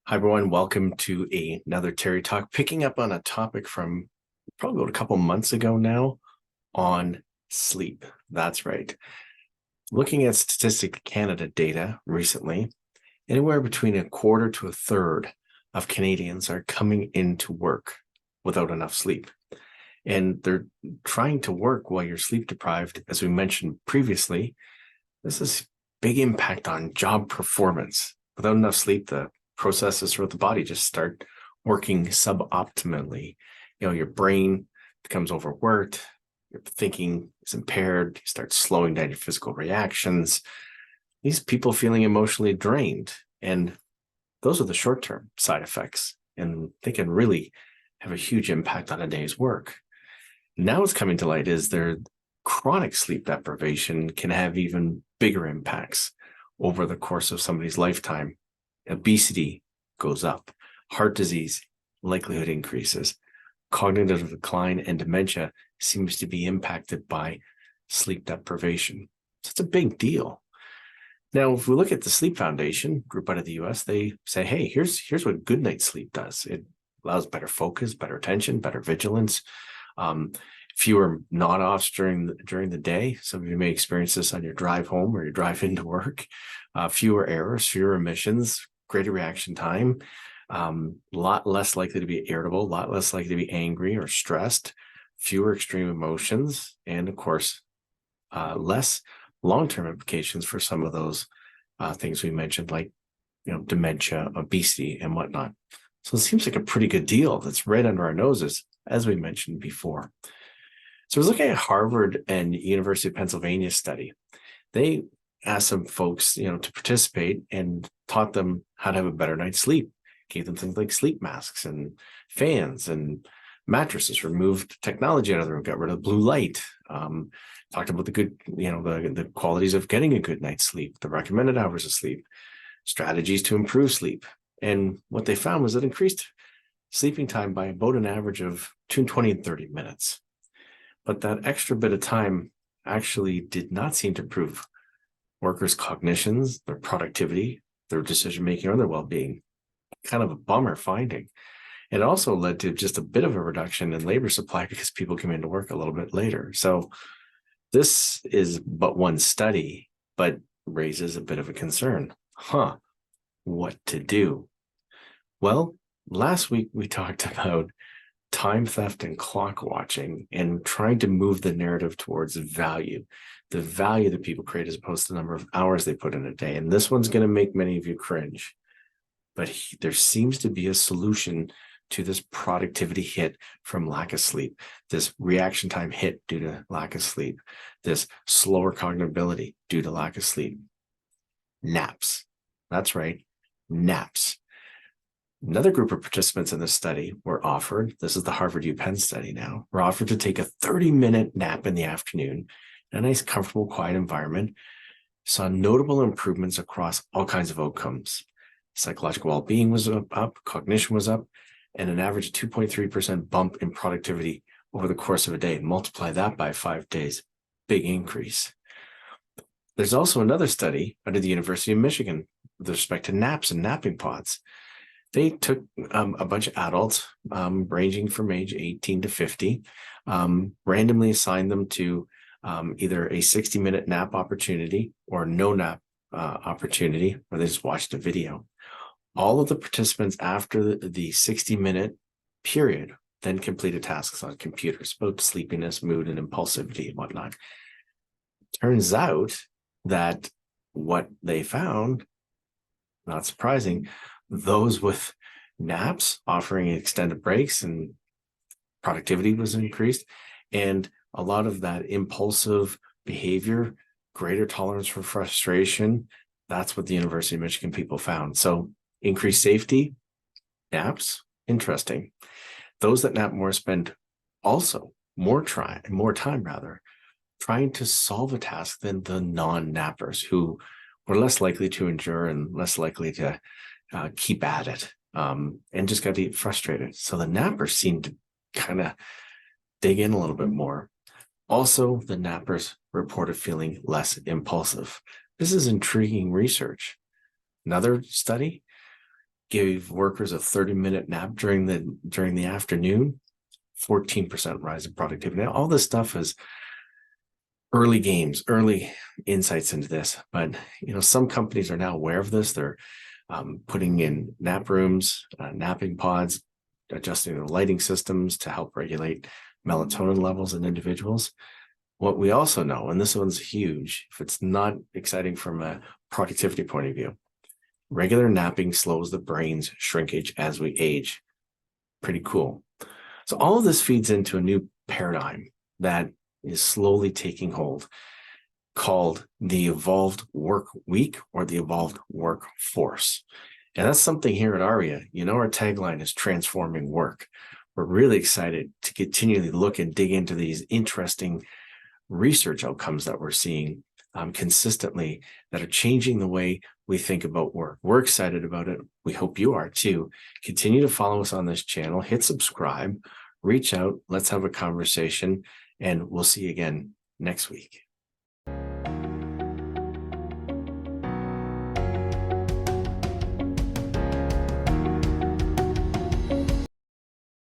Hi, everyone. Welcome to another Terry Talk, picking up on a topic from probably about a couple months ago now on sleep. That's right. Looking at Statistic Canada data recently, anywhere between a quarter to a third of Canadians are coming into work without enough sleep. And they're trying to work while you're sleep deprived. As we mentioned previously, this is big impact on job performance. Without enough sleep, the processes throughout the body just start working suboptimally. Your brain becomes overworked, your thinking is impaired, you start slowing down your physical reactions. These people feeling emotionally drained, and those are the short-term side effects, and they can really have a huge impact on a day's work. Now what's coming to light is their chronic sleep deprivation can have even bigger impacts over the course of somebody's lifetime. Obesity goes up, heart disease likelihood increases, cognitive decline and dementia seems to be impacted by sleep deprivation. So it's a big deal. Now, if we look at the Sleep Foundation group out of the US, they say, hey, here's what good night's sleep does. It allows better focus, better attention, better vigilance, fewer nod-offs during the day. Some of you may experience this on your drive home or your drive into work. Fewer errors, fewer emissions, greater reaction time, a lot less likely to be irritable, a lot less likely to be angry or stressed, fewer extreme emotions, and of course, less long-term implications for some of those things we mentioned, like dementia, obesity, and whatnot. So it seems like a pretty good deal that's right under our noses, as we mentioned before. So I was looking at Harvard and University of Pennsylvania study. They asked some folks, to participate and taught them how to have a better night's sleep. Gave them things like sleep masks and fans and mattresses, removed technology out of the room, got rid of blue light, talked about the good, the qualities of getting a good night's sleep, the recommended hours of sleep, strategies to improve sleep. And what they found was that increased sleeping time by about an average of between 20 and 30 minutes. But that extra bit of time actually did not seem to improve workers' cognitions, their productivity, their decision-making, or their well-being. Kind of a bummer finding. It also led to just a bit of a reduction in labor supply because people came into work a little bit later. So this is but one study, but raises a bit of a concern. What to do? Well, last week we talked about time theft and clock watching and trying to move the narrative towards value, the value that people create as opposed to the number of hours they put in a day. And this one's going to make many of you cringe. But there seems to be a solution to this productivity hit from lack of sleep, this reaction time hit due to lack of sleep, this slower cognitive ability due to lack of sleep. Naps. That's right, naps. Another group of participants in this study were offered, this is the Harvard UPenn study now, were offered to take a 30-minute nap in the afternoon in a nice, comfortable, quiet environment, saw notable improvements across all kinds of outcomes. Psychological well-being was up, cognition was up, and an average 2.3% bump in productivity over the course of a day. Multiply that by 5 days, big increase. There's also another study under the University of Michigan with respect to naps and napping pods. They took a bunch of adults ranging from age 18 to 50, randomly assigned them to either a 60-minute nap opportunity or no nap opportunity, where they just watched a video. All of the participants after the 60-minute period then completed tasks on computers about sleepiness, mood, and impulsivity and whatnot. Turns out that what they found, not surprising, those with naps offering extended breaks and productivity was increased, and a lot of that impulsive behavior, greater tolerance for frustration, that's what the University of Michigan people found. So increased safety, naps, interesting. Those that nap more spend also more time trying to solve a task than the non-nappers, who were less likely to endure and less likely to keep at it, and just got to get frustrated. So the nappers seem to kind of dig in a little bit more. Also, the nappers reported feeling less impulsive. This is intriguing research. Another study gave workers a 30-minute nap during the afternoon, 14% rise in productivity. Now, all this stuff is early games, early insights into this. But some companies are now aware of this. They're putting in nap rooms, napping pods, adjusting their lighting systems to help regulate melatonin levels in individuals. What we also know, and this one's huge, if it's not exciting from a productivity point of view, regular napping slows the brain's shrinkage as we age. Pretty cool. So all of this feeds into a new paradigm that is slowly taking hold, called the evolved work week or the evolved workforce. And that's something here at ARIA. Our tagline is transforming work. We're really excited to continually look and dig into these interesting research outcomes that we're seeing consistently that are changing the way we think about work. We're excited about it. We hope you are too. Continue to follow us on this channel, hit subscribe, reach out, let's have a conversation, and we'll see you again next week.